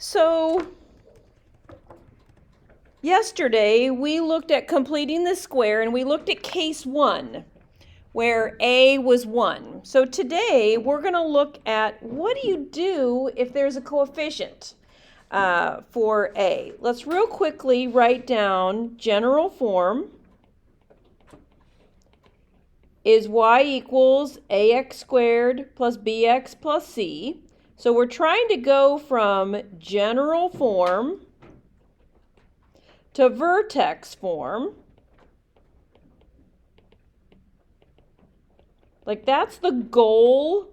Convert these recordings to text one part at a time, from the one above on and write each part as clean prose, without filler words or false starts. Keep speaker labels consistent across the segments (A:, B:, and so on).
A: So yesterday we looked at completing the square and we looked at case 1 where a was 1. So today we're going to look at what do you do if there's a coefficient for a. Let's real quickly write down general form is y equals ax squared plus bx plus c. So we're trying to go from general form to vertex form. Like that's the goal.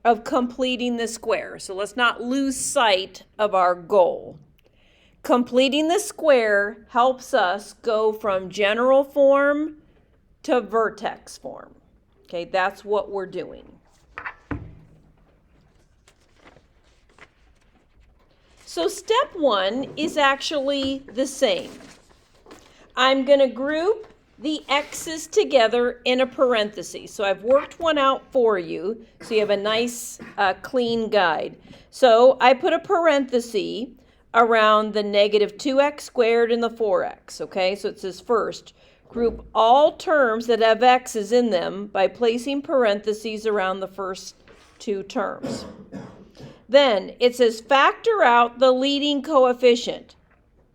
A: Of completing the square. So let's not lose sight of our goal. Completing the square helps us go from general form to vertex form. Okay, that's what we're doing. So step 1 is actually the same. I'm going to group the x's together in a parenthesis. So I've worked one out for you, so you have a nice clean guide. So I put a parenthesis around the negative 2x squared and the 4x, okay? So it says first, group all terms that have x's in them by placing parentheses around the first two terms. Then it says factor out the leading coefficient.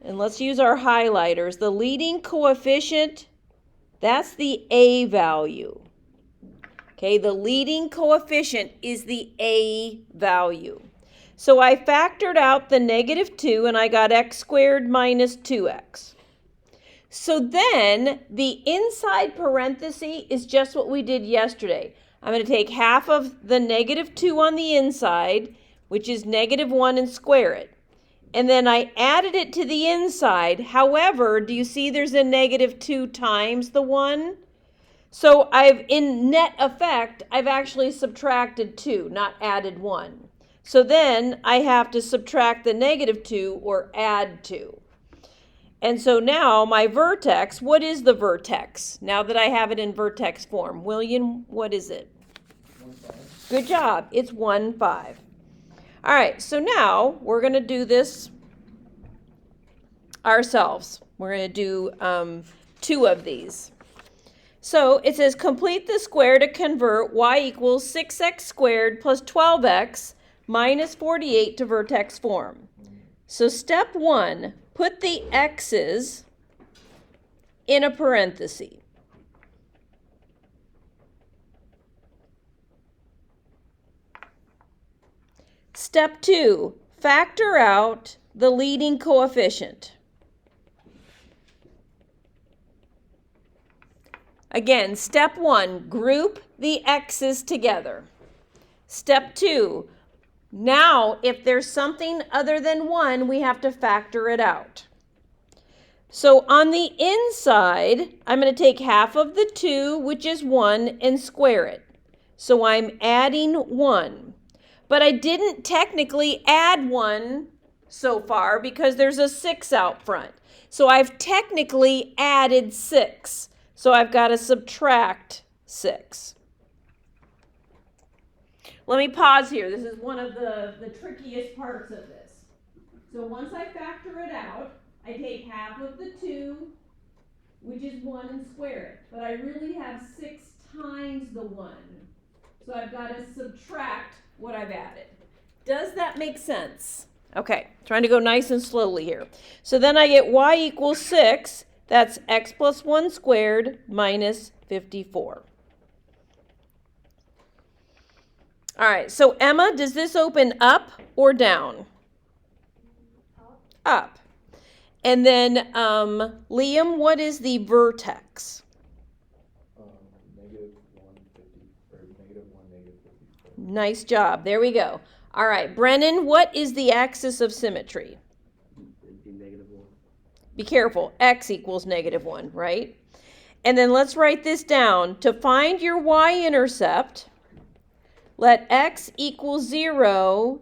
A: And let's use our highlighters. The leading coefficient, that's the a value. Okay, the leading coefficient is the a value. So I factored out the negative 2 and I got x squared minus 2x. So then the inside parenthesis is just what we did yesterday. I'm going to take half of the negative 2 on the inside, which is negative 1, and square it. And then I added it to the inside. However, do you see there's a negative 2 times the 1? So in net effect, I've actually subtracted 2, not added 1. So then I have to subtract the negative 2 or add 2. And so now my vertex, what is the vertex? Now that I have it in vertex form. William, what is it?
B: 1, 5.
A: Good job. It's 1, 5. All right, so now we're going to do this ourselves. We're going to do 2 of these. So it says complete the square to convert y equals 6x squared plus 12x minus 48 to vertex form. So step 1, put the x's in a parenthesis. Step 2, factor out the leading coefficient. Again, step 1, group the x's together. Step 2, now if there's something other than 1, we have to factor it out. So on the inside, I'm going to take half of the 2, which is 1, and square it. So I'm adding 1. But I didn't technically add 1 so far because there's a 6 out front. So I've technically added 6. So I've got to subtract 6. Let me pause here. This is one of the trickiest parts of this. So once I factor it out, I take half of the 2, which is 1, and square it. But I really have 6 times the 1. So I've got to subtract what I've added. Does that make sense? Okay, trying to go nice and slowly here. So then I get y equals 6. That's x plus 1 squared minus 54. All right, so Emma, does this open up or down? Up. And then Liam, what is the vertex?
B: Negative 150, or negative 1, negative 54.
A: Nice job. There we go. All right, Brennan, what is the axis of symmetry?
B: It'd be negative 1.
A: Be careful. X equals negative 1, right? And then let's write this down. To find your y-intercept, let x equal 0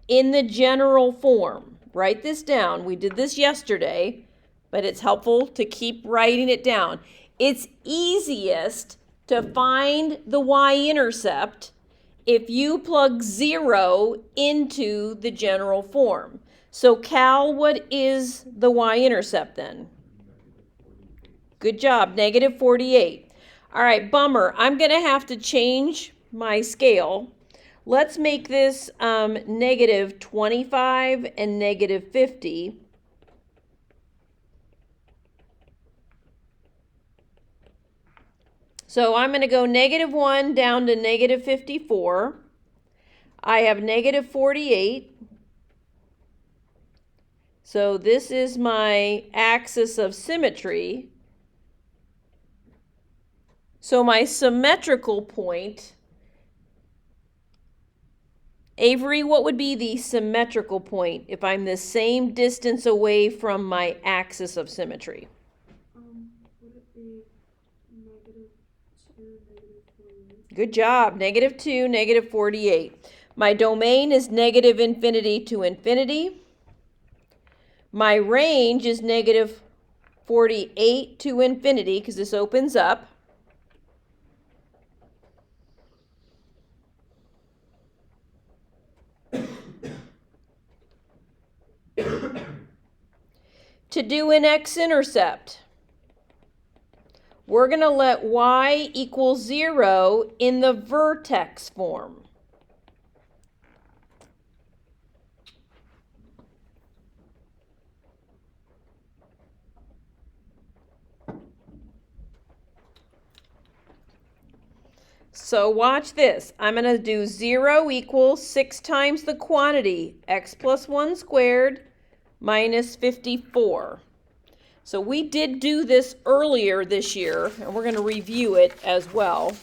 A: in the general form. Write this down. We did this yesterday, but it's helpful to keep writing it down. It's easiest to find the y-intercept if you plug 0 into the general form. So Cal, what is the y-intercept then? Good job, negative 48. All right, bummer. I'm going to have to change my scale. Let's make this negative 25 and negative 50. So I'm going to go negative 1 down to negative 54. I have negative 48. So this is my axis of symmetry. So my symmetrical point, Avery, what would be the symmetrical point if I'm the same distance away from my axis of symmetry?
C: Would it be negative 2, negative 48?
A: Good job. Negative 2, negative 48. My domain is negative infinity to infinity. My range is negative 48 to infinity because this opens up. To do an x-intercept, we're going to let y equal 0 in the vertex form. So watch this. I'm going to do 0 equals 6 times the quantity, x plus 1 squared minus 54. So we did do this earlier this year, and we're going to review it as well.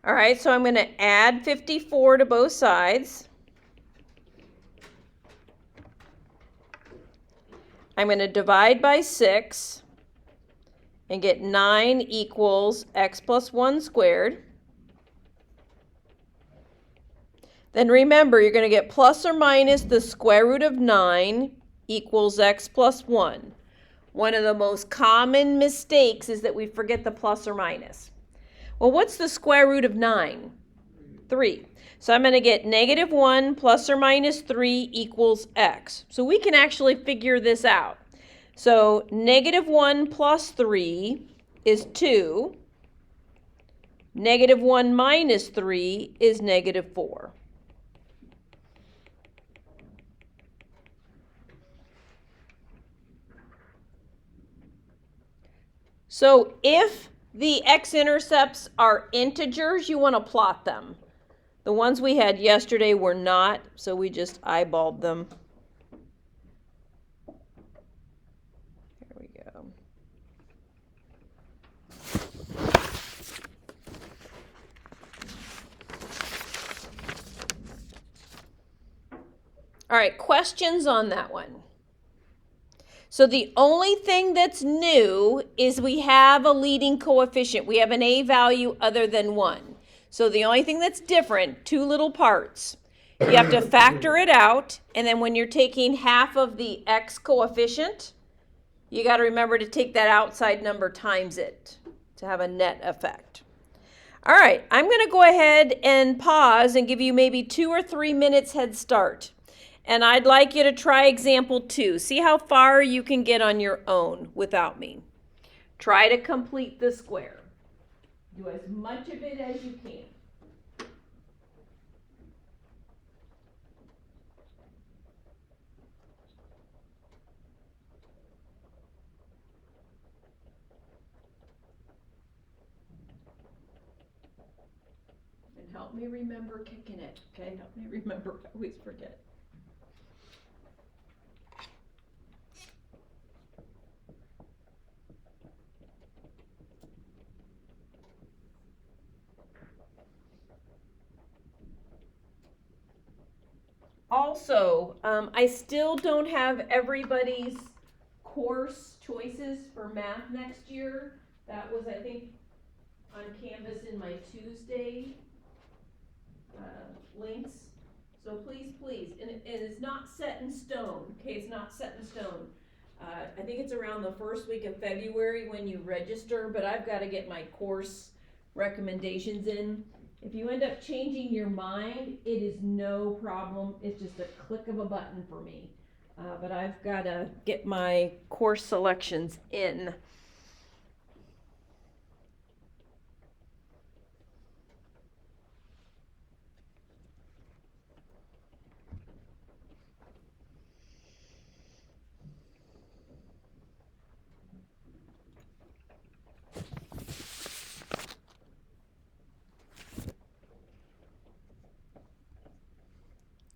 A: All right, so I'm going to add 54 to both sides. I'm going to divide by 6 and get 9 equals x plus 1 squared. Then remember, you're going to get plus or minus the square root of 9 equals x plus 1. One of the most common mistakes is that we forget the plus or minus. Well, what's the square root of 9? 3. So I'm going to get negative 1 plus or minus 3 equals x. So we can actually figure this out. So negative 1 plus 3 is 2. Negative 1 minus 3 is negative 4. So if the x-intercepts are integers, you want to plot them. The ones we had yesterday were not, so we just eyeballed them. Here we go. All right, questions on that one? So the only thing that's new is we have a leading coefficient. We have an a value other than 1. So the only thing that's different, 2 little parts. You have to factor it out, and then when you're taking half of the x coefficient, you got to remember to take that outside number times it to have a net effect. All right, I'm going to go ahead and pause and give you maybe 2 or 3 minutes head start. And I'd like you to try example 2. See how far you can get on your own without me. Try to complete the square. Do as much of it as you can. And help me remember kicking it, okay? Help me remember, I always forget. Also, I still don't have everybody's course choices for math next year. That was, I think, on Canvas in my Tuesday links. So please, and it's not set in stone, okay, it's not set in stone. I think it's around the first week of February when you register, but I've gotta get my course recommendations in. If you end up changing your mind, it is no problem, it's just a click of a button for me. But I've gotta get my course selections in.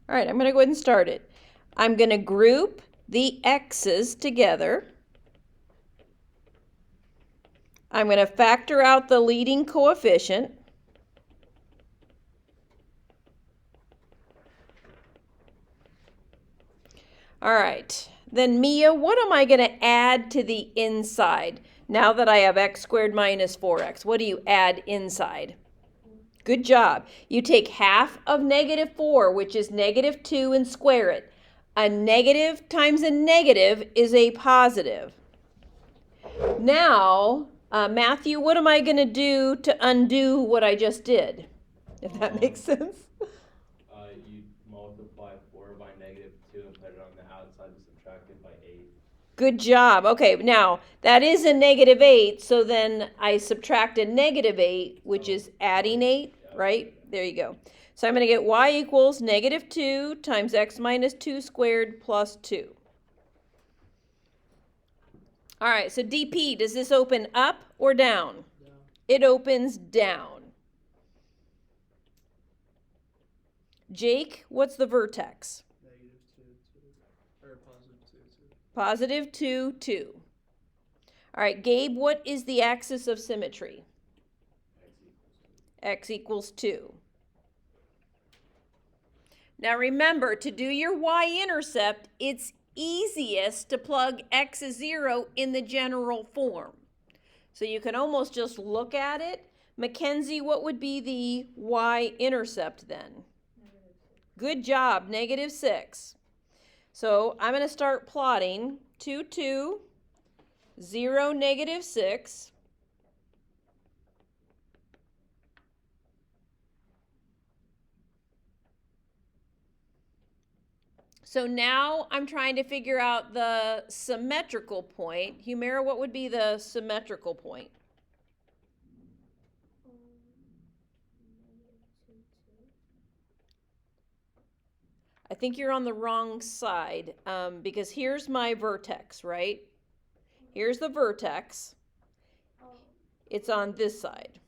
A: All right, I'm going to go ahead and start it. I'm going to group the x's together. I'm going to factor out the leading coefficient. All right, then Mia, what am I going to add to the inside? Now that I have x squared minus 4x, what do you add inside? Good job. You take half of negative 4, which is negative 2, and square it. A negative times a negative is a positive. Now, Matthew, what am I going to do to undo what I just did? If that makes sense.
B: You multiply 4 by negative 2 and put it on the outside and subtract it by 8.
A: Good job. Okay, now that is a negative 8, so then I subtract a negative 8, which is adding 8, right? There you go. So I'm going to get y equals negative 2 times x minus 2 squared plus 2. All right, so DP, does this open up or down?
D: Down.
A: It opens down. Jake, what's the vertex?
D: Negative 2, 2. Or positive 2, 2.
A: Positive 2, 2. All right, Gabe, what is the axis of symmetry? X equals 2. Now remember, to do your y-intercept, it's easiest to plug x is 0 in the general form. So you can almost just look at it. Mackenzie, what would be the y-intercept then? Good job, negative 6. So I'm going to start plotting 2, 2, 0, negative 6. So now I'm trying to figure out the symmetrical point. Humira, what would be the symmetrical point? I think you're on the wrong side because here's my vertex, right? Here's the vertex. It's on this side.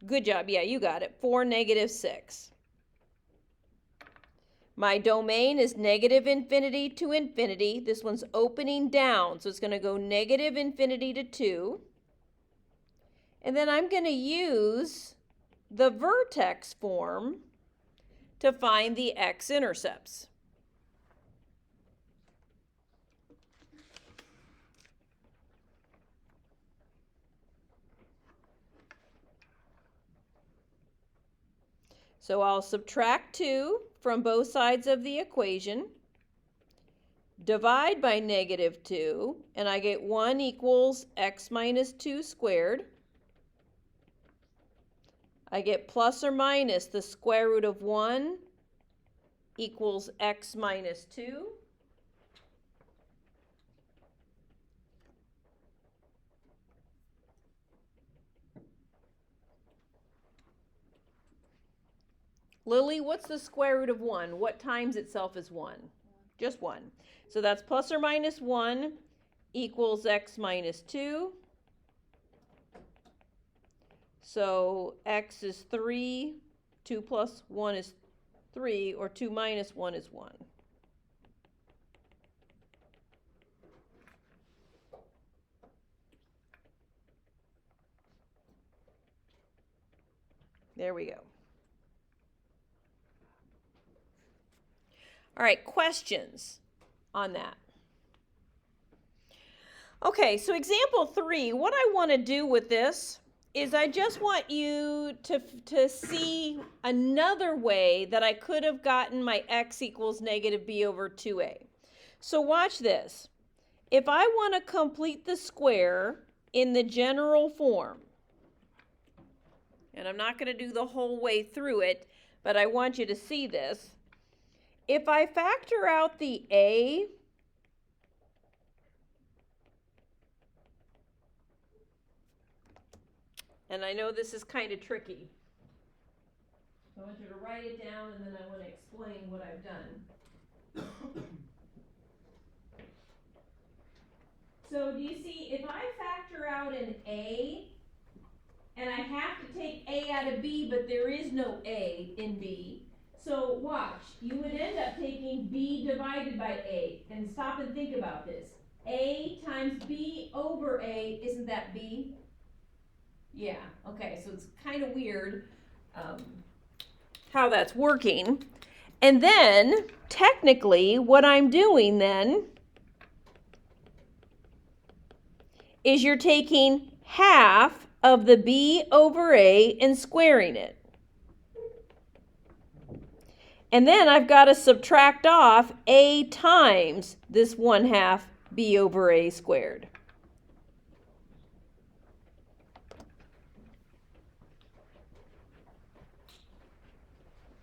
A: Good job. Yeah, you got it. 4, negative 6. My domain is negative infinity to infinity. This one's opening down, so it's going to go negative infinity to 2. And then I'm going to use the vertex form to find the x-intercepts. So I'll subtract 2 from both sides of the equation, divide by negative 2, and I get 1 equals x minus 2 squared. I get plus or minus the square root of 1 equals x minus 2. Lily, what's the square root of 1? What times itself is 1? Just 1. So that's plus or minus 1 equals x minus 2. So x is 3, 2 plus 1 is 3, or 2 minus 1 is 1. There we go. All right, questions on that? Okay, so example 3, what I want to do with this is I just want you to see another way that I could have gotten my x equals negative b over 2a. So watch this. If I want to complete the square in the general form, and I'm not going to do the whole way through it, but I want you to see this. If I factor out the a, and I know this is kind of tricky. I want you to write it down and then I want to explain what I've done. So do you see, if I factor out an a, and I have to take a out of b, but there is no a in b, so watch, you would end up taking b divided by a, and stop and think about this. A times b over a, isn't that b? Yeah, okay, so it's kind of weird how that's working. And then, technically, what I'm doing then is you're taking half of the b over a and squaring it. And then I've got to subtract off a times this 1/2 b over a squared.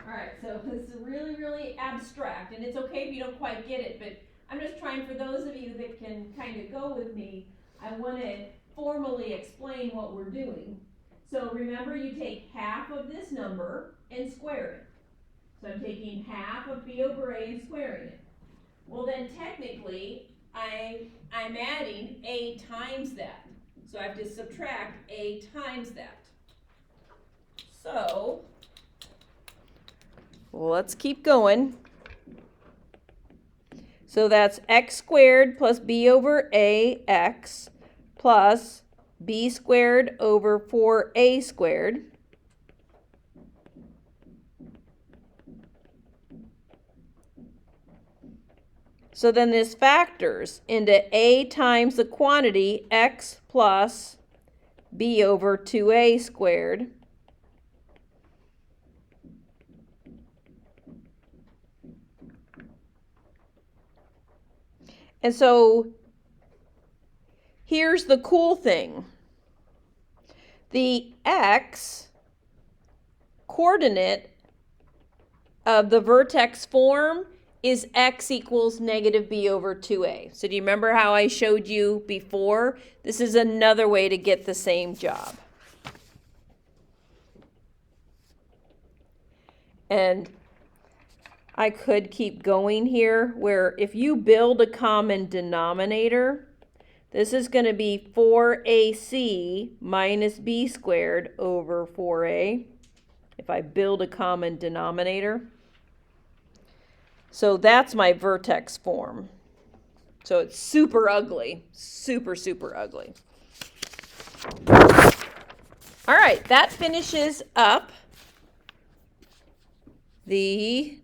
A: Alright, so this is really, really abstract, and it's okay if you don't quite get it, but I'm just trying, for those of you that can kind of go with me, I want to formally explain what we're doing. So remember, you take half of this number and square it. So I'm taking half of b over a and squaring it. Well then technically, I'm adding a times that. So I have to subtract a times that. So let's keep going. So that's x squared plus b over a x plus b squared over 4a squared so then this factors into a times the quantity x plus b over 2a squared. And so here's the cool thing. The x coordinate of the vertex form is x equals negative b over 2a. So do you remember how I showed you before? This is another way to get the same job. And I could keep going here, where if you build a common denominator, this is going to be 4ac minus b squared over 4a, if I build a common denominator. So that's my vertex form. So it's super ugly, super, super ugly. All right, that finishes up the